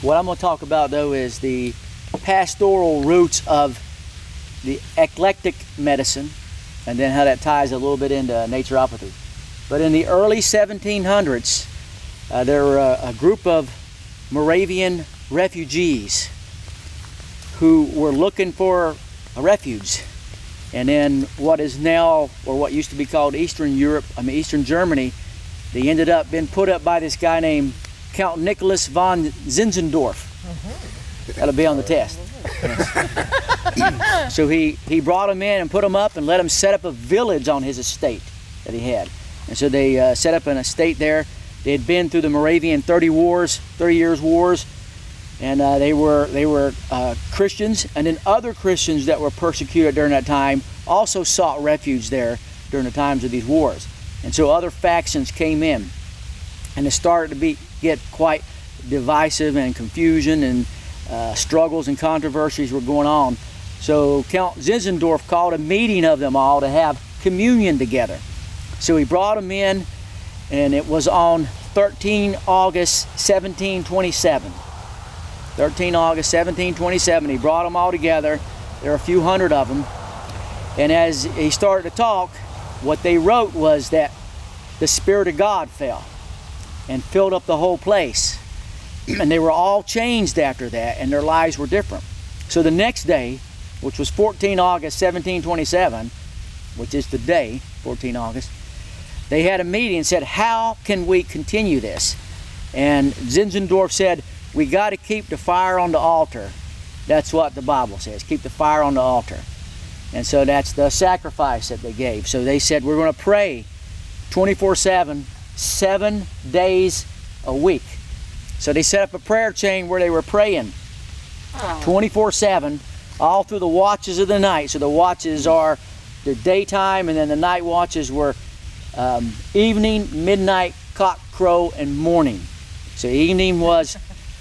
What I'm going to talk about, though, is the pastoral roots of the eclectic medicine, and then how that ties a little bit into naturopathy. But in the early 1700s, there were a group of Moravian refugees who were looking for a refuge. And in what is now, or what used to be called Eastern Germany, they ended up being put up by this guy named Count Nicholas von Zinzendorf. That'll be on the test. Yes. So he brought them in and put them up and let them set up a village on his estate that he had. And so they set up an estate there. They had been through the Moravian 30 years wars, and they were Christians, and then other Christians that were persecuted during that time also sought refuge there during the times of these wars. And so other factions came in, and it started to get quite divisive, and confusion and struggles and controversies were going on. So Count Zinzendorf called a meeting of them all to have communion together. So he brought them in, and it was on 13 August 1727. 13 August 1727, he brought them all together. There were a few hundred of them. And as he started to talk, what they wrote was that the Spirit of God fell and filled up the whole place. And they were all changed after that, and their lives were different. So the next day, which was 14 August 1727, which is today, 14 August, they had a meeting and said, how can we continue this? And Zinzendorf said, we got to keep the fire on the altar. That's what the Bible says, keep the fire on the altar. And so that's the sacrifice that they gave. So they said, we're going to pray 24/7, 7 days a week. So they set up a prayer chain where they were praying 24/7, all through the watches of the night. So the watches are the daytime, and then the night watches were evening, midnight, cock crow, and morning. So evening was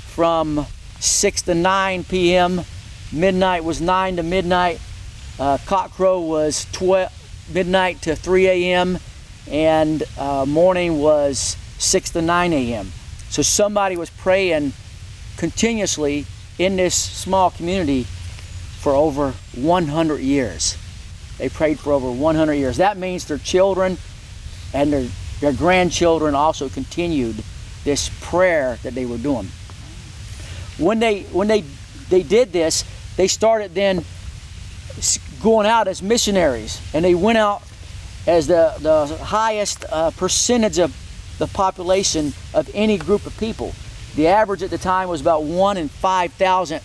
from 6 to 9 p.m. Midnight was 9 to midnight. Cock crow was midnight to 3 a.m. And morning was 6 to 9 a.m. So somebody was praying continuously in this small community for over 100 years. They prayed for over 100 years. That means their children and their grandchildren also continued this prayer that they were doing. When they did this, they started then going out as missionaries, and they went out as the highest percentage of the population of any group of people. The average at the time was about 1 in 5,000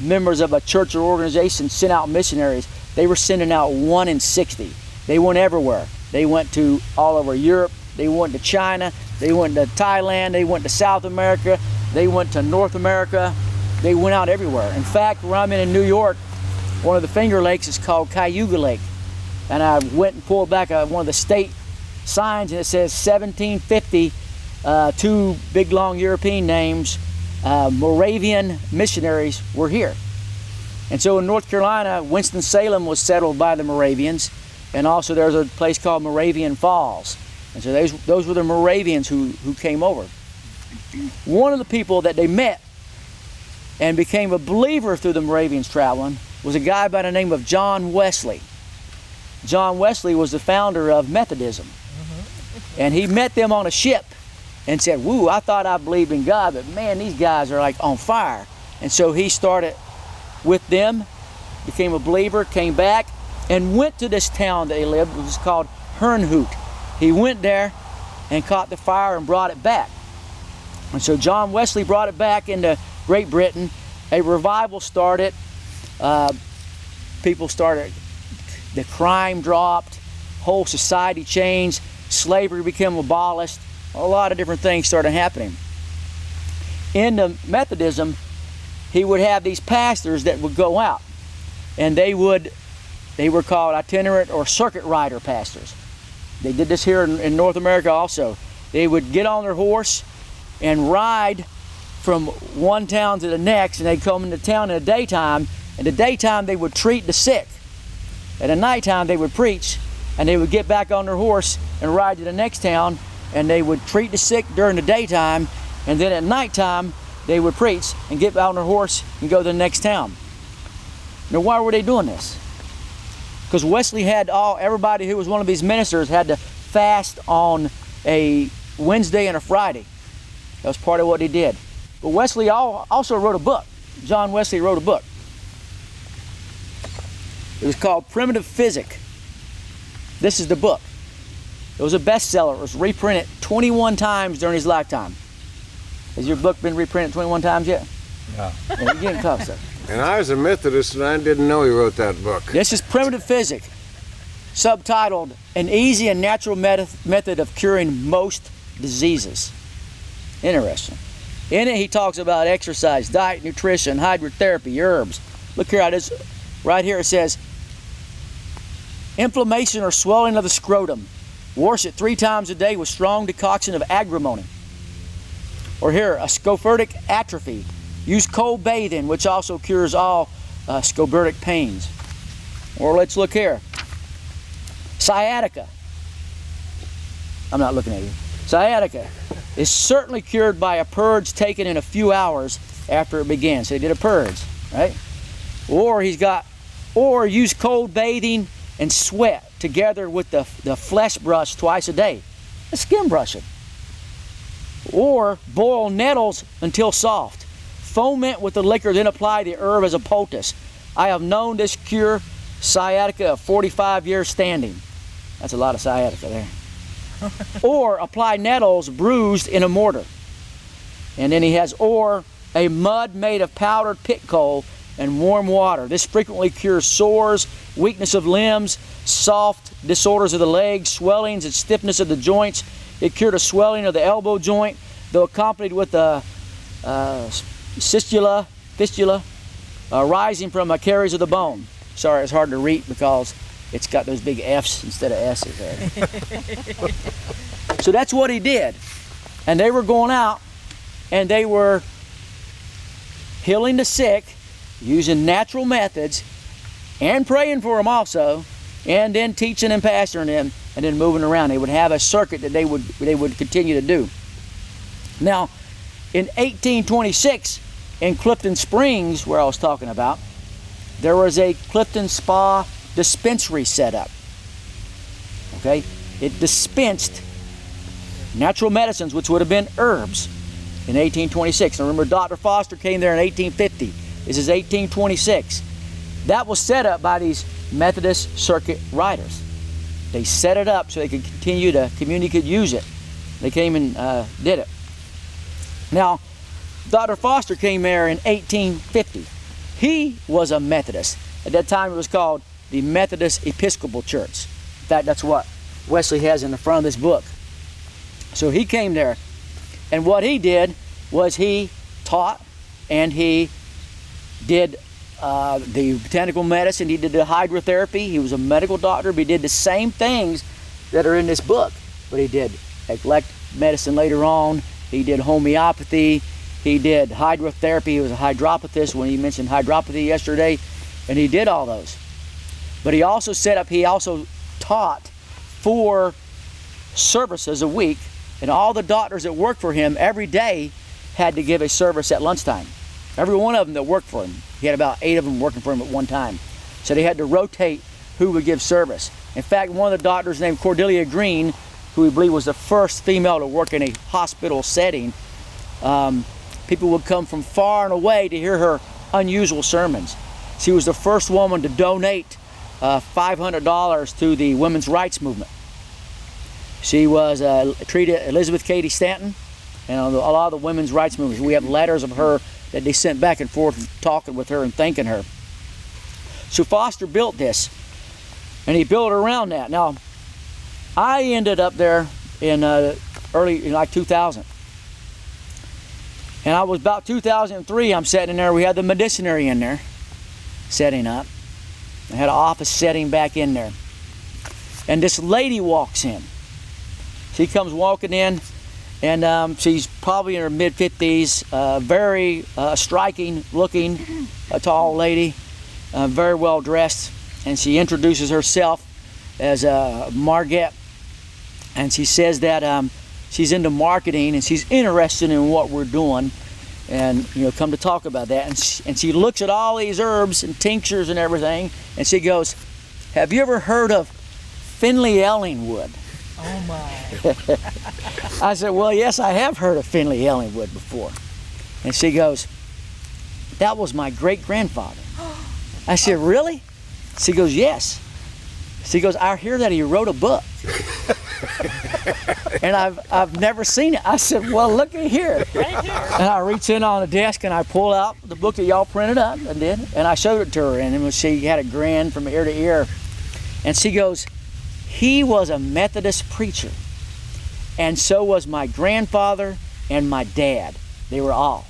members of a church or organization sent out missionaries. They were sending out 1 in 60. They went everywhere. They went to all over Europe. They went to China. They went to Thailand. They went to South America. They went to North America. They went out everywhere. In fact, where I'm in New York, one of the Finger Lakes is called Cayuga Lake. And I went and pulled back one of the state signs, and it says 1750, two big long European names, Moravian missionaries were here. And so in North Carolina, Winston-Salem was settled by the Moravians, and also there's a place called Moravian Falls. And so those were the Moravians who came over. One of the people that they met and became a believer through the Moravians traveling was a guy by the name of John Wesley. John Wesley was the founder of Methodism. And he met them on a ship and said, woo, I thought I believed in God, but man, these guys are like on fire. And so he started with them, became a believer, came back, and went to this town that he lived, which was called Herrnhut. He went there and caught the fire and brought it back. And so John Wesley brought it back into Great Britain. A revival started. People started, the crime dropped, whole society changed, slavery became abolished, a lot of different things started happening. In the Methodism, he would have these pastors that would go out, and they were called itinerant or circuit rider pastors. They did this here in North America also. They would get on their horse and ride from one town to the next, and they'd come into town in the daytime. In the daytime, they would treat the sick. At the nighttime, they would preach, and they would get back on their horse and ride to the next town, and they would treat the sick during the daytime, and then at nighttime, they would preach and get out on their horse and go to the next town. Now, why were they doing this? Because Wesley had everybody who was one of his ministers had to fast on a Wednesday and a Friday. That was part of what he did. But Wesley also wrote a book. John Wesley wrote a book. It was called Primitive Physic. This is the book. It was a bestseller. It was reprinted 21 times during his lifetime. Has your book been reprinted 21 times yet? No. Yeah, you're getting close, sir. And I was a Methodist and I didn't know he wrote that book. This is Primitive Physic, subtitled An Easy and Natural Method of Curing Most Diseases. Interesting. In it, he talks about exercise, diet, nutrition, hydrotherapy, herbs. Look here, right here it says, inflammation or swelling of the scrotum. Wash it 3 times a day with strong decoction of agrimony. Or here, a scoburtic atrophy. Use cold bathing, which also cures all scoburtic pains. Or let's look here. Sciatica. I'm not looking at you. Sciatica is certainly cured by a purge taken in a few hours after it begins. So he did a purge, right? Or use cold bathing and sweat together with the flesh brush twice a day. The skin brushing. Or boil nettles until soft. Foment with the liquor, then apply the herb as a poultice. I have known this cure sciatica of 45 years standing. That's a lot of sciatica there. Or apply nettles bruised in a mortar. And then he has a mud made of powdered pit coal and warm water. This frequently cures sores, weakness of limbs, soft disorders of the legs, swellings and stiffness of the joints. It cured a swelling of the elbow joint, though accompanied with a fistula rising from a caries of the bone. Sorry, it's hard to read because it's got those big F's instead of S's there. So that's what he did. And they were going out and they were healing the sick using natural methods and praying for them also, and then teaching and pastoring them, and then moving around. They would have a circuit that they would continue to do. Now, in 1826, in Clifton Springs, where I was talking about, there was a Clifton Spa dispensary set up. Okay, it dispensed natural medicines, which would have been herbs, in 1826. Now remember, Dr. Foster came there in 1850. This is 1826. That was set up by these Methodist circuit riders. They set it up so they could continue the community could use it. They came and did it. Now, Dr. Foster came there in 1850. He was a Methodist. At that time, it was called the Methodist Episcopal Church. In fact, that's what Wesley has in the front of this book. So he came there, and what he did was he taught, and he did the botanical medicine. He did the hydrotherapy. He was a medical doctor, but he did the same things that are in this book. But he did eclectic medicine later on. He did homeopathy. He did hydrotherapy. He was a hydropathist when he mentioned hydropathy yesterday, and he did all those. But he also taught 4 services a week, and all the doctors that worked for him every day had to give a service at lunchtime. Every one of them that worked for him. He had about 8 of them working for him at one time. So they had to rotate who would give service. In fact, one of the doctors named Cordelia Green, who we believe was the first female to work in a hospital setting, people would come from far and away to hear her unusual sermons. She was the first woman to donate $500 to the women's rights movement. She was treated Elizabeth Cady Stanton and a lot of the women's rights movements. We have letters of her that they sent back and forth talking with her and thanking her. So Foster built this, and he built it around that. Now, I ended up there in like 2000. And I was about 2003, I'm sitting in there. We had the medicinary in there setting up. I had an office setting back in there. And this lady walks in. She comes walking in, and she's probably in her mid-50s, very striking looking, a tall lady, very well dressed. And she introduces herself as Margette. And she says that she's into marketing and she's interested in what we're doing. and come to talk about that. And she looks at all these herbs and tinctures and everything, and she goes, "Have you ever heard of Finley Ellingwood?" Oh my. I said, "Well, yes, I have heard of Finley Ellingwood before." And she goes, "That was my great-grandfather." I said, "Really?" She goes, "Yes." She goes, "I hear that he wrote a book." And I've never seen it. I said, "Well, look at here." Right here. And I reach in on the desk and I pull out the book that y'all printed up and I showed it to her, and she had a grin from ear to ear. And she goes, "He was a Methodist preacher, and so was my grandfather and my dad. They were all."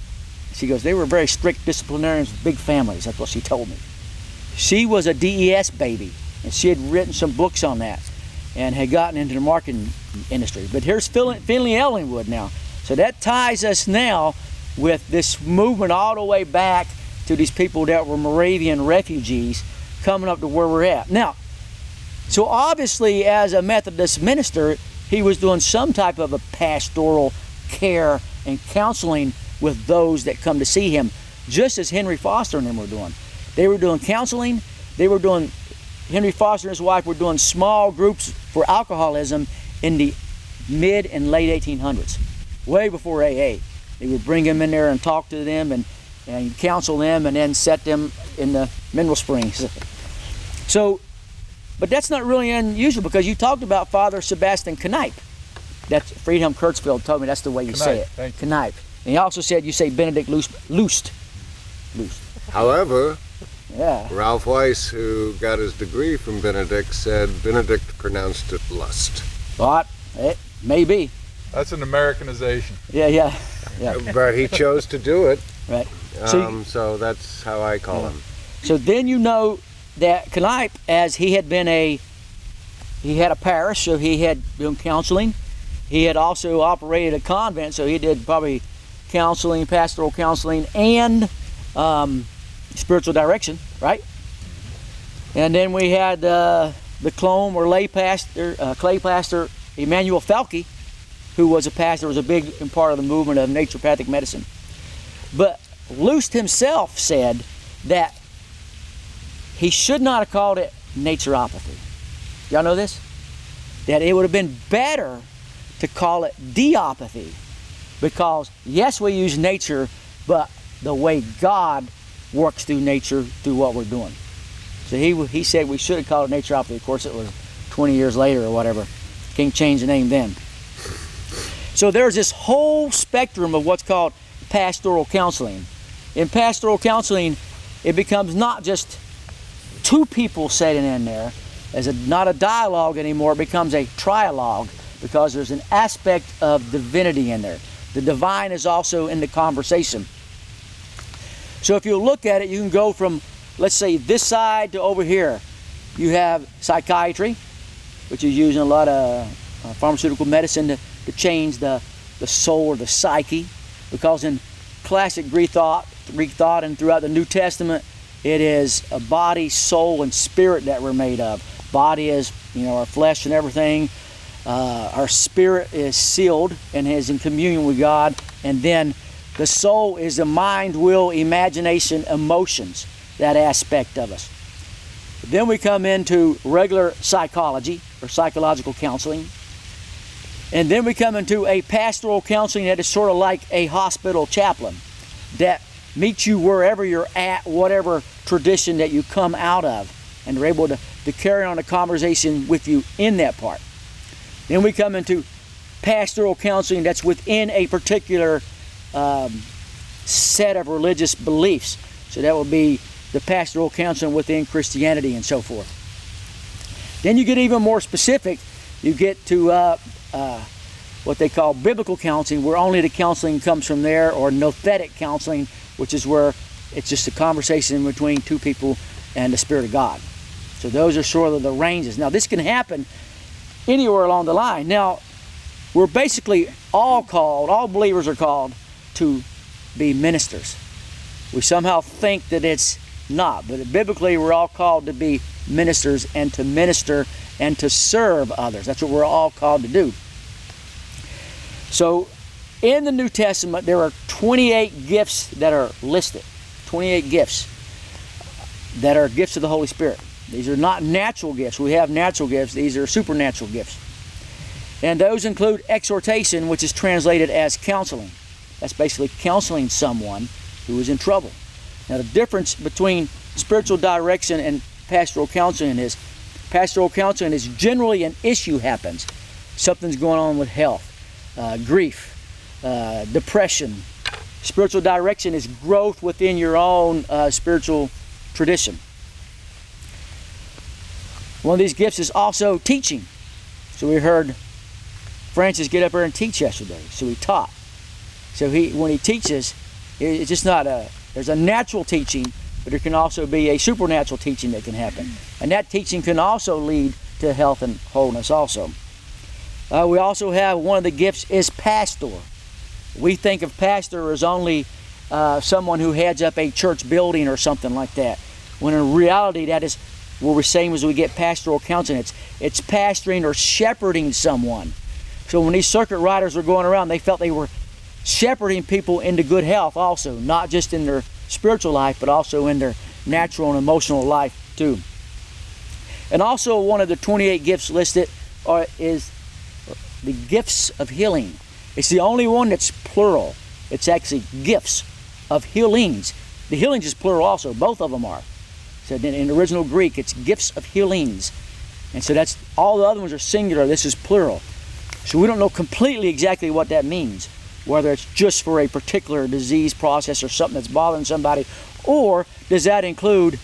She goes, "They were very strict disciplinarians, big families." That's what she told me. She was a DES baby, and she had written some books on that and had gotten into the marketing industry. But here's Finley Ellingwood now. So that ties us now with this movement all the way back to these people that were Moravian refugees coming up to where we're at. Now, so obviously as a Methodist minister, he was doing some type of a pastoral care and counseling with those that come to see him, just as Henry Foster and them were doing. They were doing counseling. Henry Foster and his wife were doing small groups for alcoholism in the mid and late 1800s, way before AA. They would bring them in there and talk to them and counsel them and then set them in the mineral springs. So, but that's not really unusual, because you talked about Father Sebastian Knipe. That's Friedhelm Kurzfeld told me that's the way you say it. Thank you. Knipe. And he also said you say Benedict Lust. However, Yeah. Ralph Weiss, who got his degree from Benedict, said Benedict pronounced it lust. But it may be. That's an Americanization. Yeah. But he chose to do it, Right. so that's how I call him. So then you know that Knipe, as he had a parish, so he had done counseling. He had also operated a convent, so he did probably counseling, pastoral counseling, and spiritual direction, right? And then we had the clone or lay pastor, clay pastor, Emmanuel Falke, who was a pastor, was a big part of the movement of naturopathic medicine. But Lust himself said that he should not have called it naturopathy. Y'all know this? That it would have been better to call it deopathy, because yes, we use nature, but the way God works through nature through what we're doing. So he said we should have called it naturopathy. Of course, it was 20 years later or whatever. Can't change the name then. So there's this whole spectrum of what's called pastoral counseling. In pastoral counseling, it becomes not just two people sitting in there, not a dialogue anymore, it becomes a trialogue, because there's an aspect of divinity in there. The divine is also in the conversation. So if you look at it, you can go from, let's say, this side to over here. You have psychiatry, which is using a lot of pharmaceutical medicine to change the soul or the psyche, because in classic Greek thought and throughout the New Testament, it is a body, soul, and spirit that we're made of. Body is, our flesh and everything. Our spirit is sealed and is in communion with God. And then the soul is the mind, will, imagination, emotions, that aspect of us. Then we come into regular psychology or psychological counseling. And then we come into a pastoral counseling that is sort of like a hospital chaplain that meets you wherever you're at, whatever tradition that you come out of, and they're able to carry on a conversation with you in that part. Then we come into pastoral counseling that's within a particular set of religious beliefs. So that would be the pastoral counseling within Christianity and so forth. Then you get even more specific. You get to what they call biblical counseling, where only the counseling comes from there, or nothetic counseling, which is where it's just a conversation between two people and the Spirit of God. So those are sort of the ranges. Now this can happen anywhere along the line. Now we're basically all believers are called to be ministers. We somehow think that it's not, but biblically we're all called to be ministers and to minister and to serve others. That's what we're all called to do. So in the New Testament, there are 28 gifts that are listed. 28 gifts that are gifts of the Holy Spirit. These are not natural gifts. We have natural gifts. These are supernatural gifts. And those include exhortation, which is translated as counseling. That's basically counseling someone who is in trouble. Now, the difference between spiritual direction and pastoral counseling is generally an issue happens. Something's going on with health, grief, depression. Spiritual direction is growth within your own spiritual tradition. One of these gifts is also teaching. So we heard Francis get up there and teach yesterday. So he taught. So when he teaches, it's just not there's a natural teaching, but there can also be a supernatural teaching that can happen. And that teaching can also lead to health and wholeness also. We also have one of the gifts is pastor. We think of pastor as only someone who heads up a church building or something like that. When in reality, that is what we're saying as we get pastoral counseling. It's pastoring or shepherding someone. So when these circuit riders were going around, they felt they were shepherding people into good health also, not just in their spiritual life, but also in their natural and emotional life too. And also one of the 28 gifts listed is the gifts of healing. It's the only one that's plural. It's actually gifts of healings. The healings is plural also. Both of them are. So in the original Greek, it's gifts of healings. And so that's all the other ones are singular. This is plural. So we don't know completely exactly what that means, whether it's just for a particular disease process or something that's bothering somebody, or does that include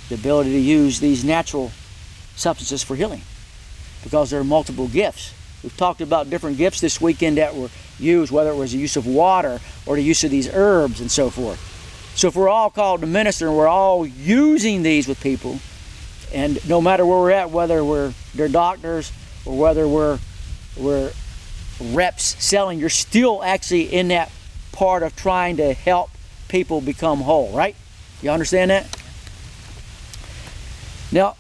the ability to use these natural substances for healing? Because there are multiple gifts. We've talked about different gifts this weekend that were used, whether it was the use of water or the use of these herbs and so forth. So if we're all called to minister and we're all using these with people, and no matter where we're at, whether they're doctors or whether we're reps selling, you're still actually in that part of trying to help people become whole, right? You understand that? Now,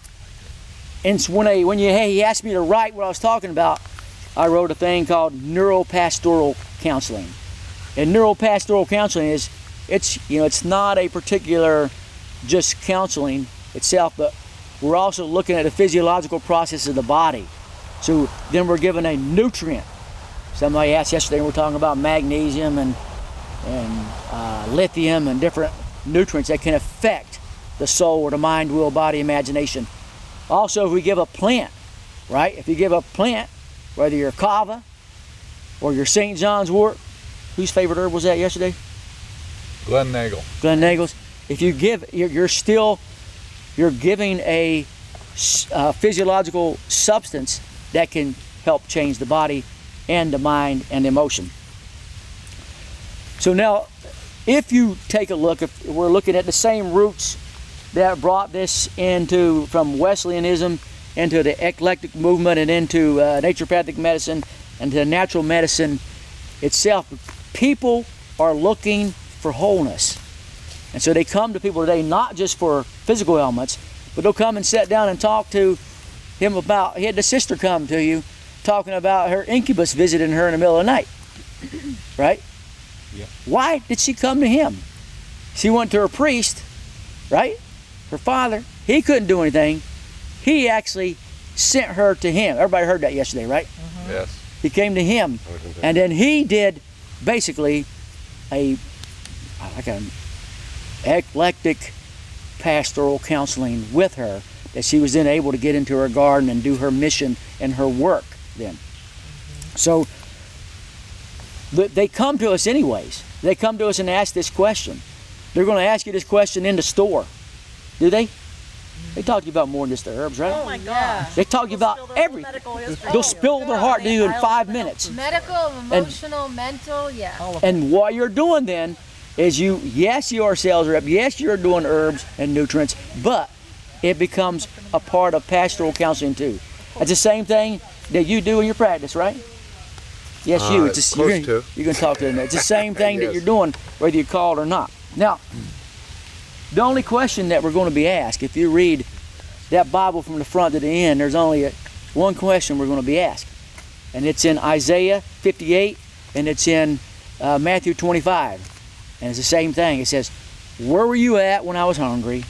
and when he asked me to write what I was talking about, I wrote a thing called neuropastoral counseling. And neuropastoral counseling it's not a particular just counseling itself, but we're also looking at the physiological process of the body. So then we're given a nutrient. Somebody asked yesterday, we're talking about magnesium and lithium and different nutrients that can affect the soul or the mind, will, body, imagination. Also, if we give a plant, right? If you give a plant, whether you're kava or your St. John's wort, whose favorite herb was that yesterday? Glenn Nagel. Glenn Nagel's. If you give, you're giving a physiological substance that can help change the body and the mind and the emotion. So now, if you take a look, if we're looking at the same roots that brought this from Wesleyanism into the eclectic movement and into naturopathic medicine and to natural medicine itself, people are looking for wholeness. And so they come to people today not just for physical ailments, but they'll come and sit down and talk to him about, he had the sister come to you talking about her incubus visiting her in the middle of the night, right? Yeah. Why did she come to him? She went to her priest, right? Her father, he couldn't do anything. He actually sent her to him. Everybody heard that yesterday, right? Mm-hmm. Yes. He came to him, and then he did basically an eclectic pastoral counseling with her, that she was then able to get into her garden and do her mission and her work then. So they come to us anyways. They come to us and ask this question. They're going to ask you this question in the store. Do they? They talk to you about more than just the herbs, right? Oh my gosh. They talk to you about everything. They'll spill their heart to you in 5 minutes. Medical, emotional, mental, yeah. And what you're doing then is your sales rep, yes, you're doing herbs and nutrients, but it becomes a part of pastoral counseling too. It's the same thing that you do in your practice, right? Yes, you. It's just, you can talk to them. It's the same thing that you're doing, whether you're called or not. Now, the only question that we're going to be asked, if you read that Bible from the front to the end, there's only one question we're going to be asked. And it's in Isaiah 58, and it's in Matthew 25. And it's the same thing. It says, where were you at when I was hungry?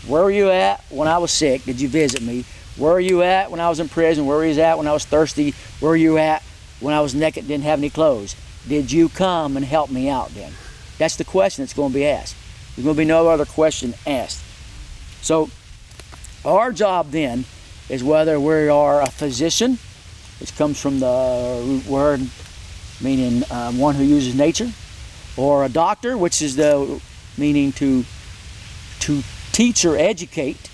Where were you at when I was sick? Did you visit me? Where were you at when I was in prison? Where were you at when I was thirsty? Where were you at when I was naked, didn't have any clothes? Did you come and help me out then? That's the question that's going to be asked. There's going to be no other question asked. So our job then is whether we are a physician, which comes from the root word meaning one who uses nature, or a doctor, which is the meaning to teach or educate,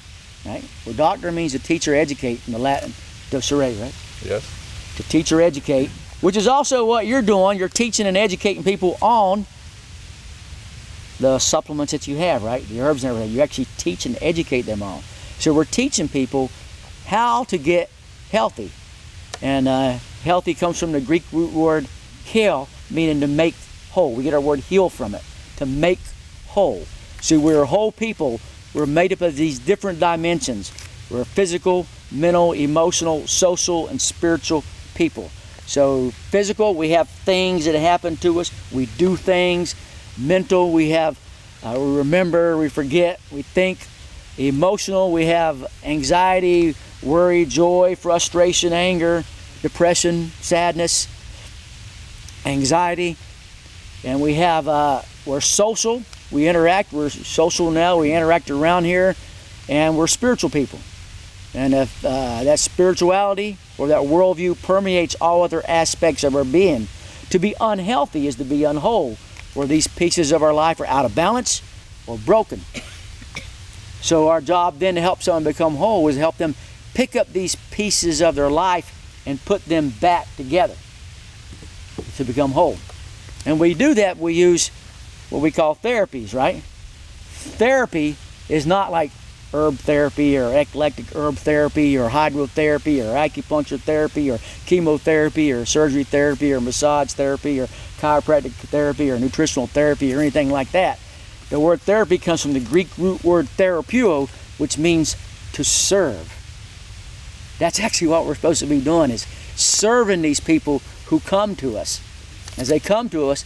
right? Well, doctor means to teach or educate in the Latin, docere, right? Yes. To teach or educate, which is also what you're doing. You're teaching and educating people on the supplements that you have, right? The herbs and everything. You actually teach and educate them on. So we're teaching people how to get healthy. And healthy comes from the Greek root word heal, meaning to make whole. We get our word heal from it, to make whole. So we're whole people. We're made up of these different dimensions. We're physical, mental, emotional, social, and spiritual people. So physical, we have things that happen to us. We do things. Mental, we have, we remember, we forget, we think. Emotional, we have anxiety, worry, joy, frustration, anger, depression, sadness, anxiety. And we have, we're social. We interact, we're social now, we interact around here, and we're spiritual people. And if that spirituality or that worldview permeates all other aspects of our being, to be unhealthy is to be unwhole, where these pieces of our life are out of balance or broken. So our job then to help someone become whole is to help them pick up these pieces of their life and put them back together to become whole. And we do that, we use what we call therapies, right? Therapy is not like herb therapy or eclectic herb therapy or hydrotherapy or acupuncture therapy or chemotherapy or surgery therapy or massage therapy or chiropractic therapy or nutritional therapy or anything like that. The word therapy comes from the Greek root word therapeuo, which means to serve. That's actually what we're supposed to be doing, is serving these people who come to us. As they come to us,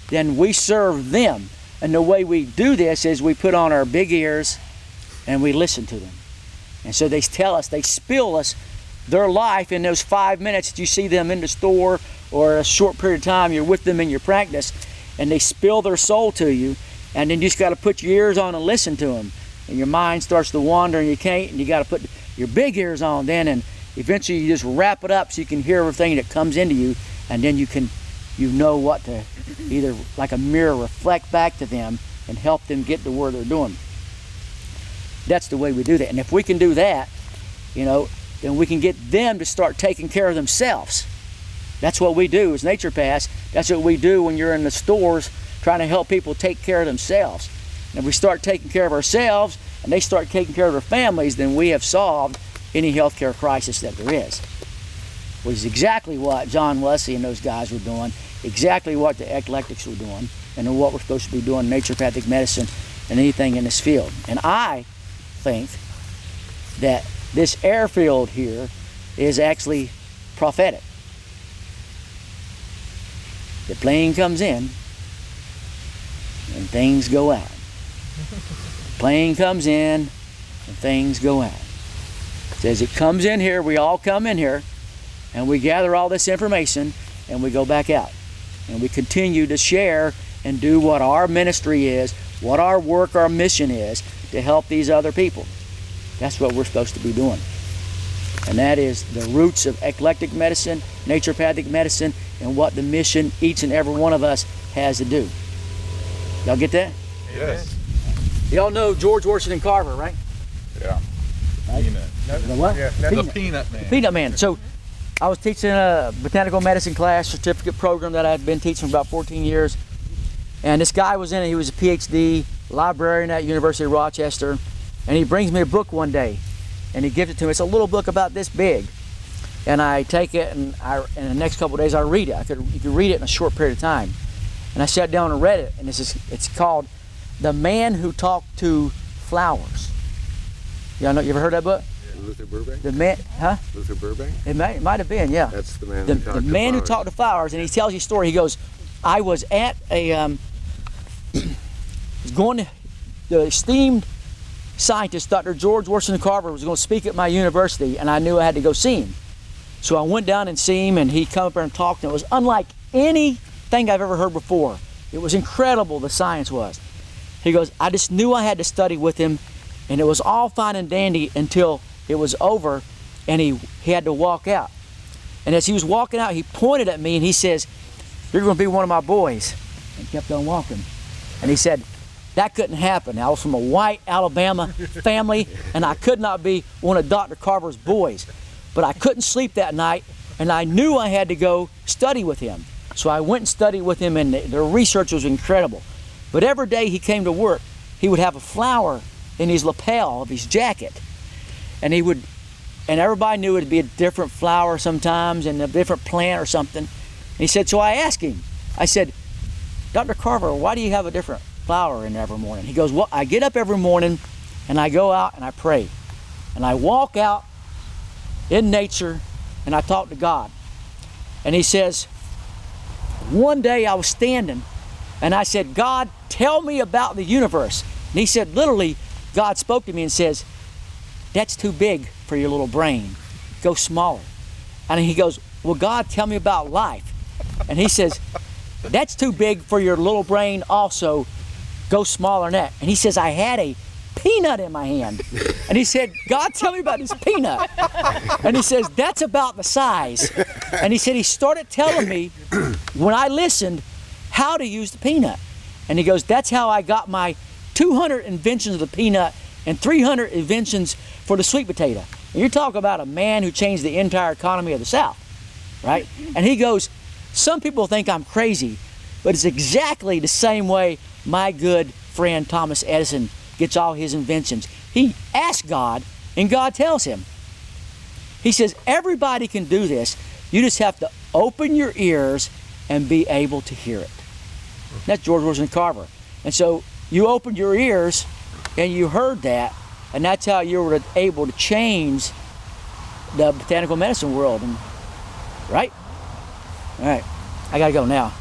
then we serve them. And the way we do this is we put on our big ears and we listen to them. And so they tell us, they spill us their life in those 5 minutes that you see them in the store or a short period of time you're with them in your practice, and they spill their soul to you, and then you just got to put your ears on and listen to them. And your mind starts to wander and you can't, and you got to put your big ears on then, and eventually you just wrap it up so you can hear everything that comes into you, and then you know what to either like a mirror reflect back to them and help them get to where they're doing. That's the way we do that. And if we can do that, then we can get them to start taking care of themselves. That's what we do as naturopaths. That's what we do when you're in the stores trying to help people take care of themselves. And if we start taking care of ourselves and they start taking care of their families, then we have solved any healthcare crisis that there is. Which is exactly what John Wesley and those guys were doing, exactly what the eclectics were doing, and what we're supposed to be doing in naturopathic medicine and anything in this field. And I think that this airfield here is actually prophetic. The plane comes in and things go out. The plane comes in and things go out. It says it comes in here, we all come in here, and we gather all this information and we go back out. And we continue to share and do what our ministry is, what our work, our mission is, to help these other people. That's what we're supposed to be doing. And that is the roots of eclectic medicine, naturopathic medicine, and what the mission each and every one of us has to do. Y'all get that? Yes. Y'all know George Washington Carver, right? Yeah. Right? Peanut. The what? Yeah, The Peanut Man. Peanut Man. So I was teaching a botanical medicine class certificate program that I'd been teaching for about 14 years. And this guy was in it. He was a PhD librarian at University of Rochester. And he brings me a book one day and he gives it to me. It's a little book about this big. And I take it and in the next couple of days I read it. You could read it in a short period of time. And I sat down and read it, and it's called The Man Who Talked to Flowers. You ever heard that book? Luther Burbank? The man, huh? Luther Burbank? It might have been, yeah. That's the man The, who talked the to man who flowers. talked to flowers, and he tells you a story. He goes, I was at a, was going to, the esteemed scientist, Dr. George Washington Carver, was going to speak at my university, and I knew I had to go see him. So I went down and see him, and he come up there and talked, and it was unlike anything I've ever heard before. It was incredible, the science was. He goes, I just knew I had to study with him, and it was all fine and dandy until it was over, and he had to walk out. And as he was walking out, he pointed at me, and he says, you're going to be one of my boys, and kept on walking. And he said, that couldn't happen. I was from a white Alabama family, and I could not be one of Dr. Carver's boys. But I couldn't sleep that night, and I knew I had to go study with him. So I went and studied with him, and the research was incredible. But every day he came to work, he would have a flower in his lapel of his jacket. And everybody knew it would be a different flower sometimes and a different plant or something. And he said, so I asked him, I said, Dr. Carver, why do you have a different flower in every morning? He goes, well, I get up every morning and I go out and I pray. And I walk out in nature and I talk to God. And he says, one day I was standing and I said, God, tell me about the universe. And he said, literally, God spoke to me and says, that's too big for your little brain. Go smaller. And he goes, well, God, tell me about life. And he says, that's too big for your little brain also. Go smaller than that. And he says, I had a peanut in my hand. And he said, God, tell me about this peanut. And he says, that's about the size. And he said, he started telling me, when I listened, how to use the peanut. And he goes, that's how I got my 200 inventions of the peanut and 300 inventions for the sweet potato. And you're talking about a man who changed the entire economy of the South, right? And he goes, some people think I'm crazy, but it's exactly the same way my good friend Thomas Edison gets all his inventions. He asks God, and God tells him. He says, everybody can do this. You just have to open your ears and be able to hear it. That's George Washington Carver. And so you opened your ears and you heard that, and that's how you were able to change the botanical medicine world. And, right? All right, I gotta go now.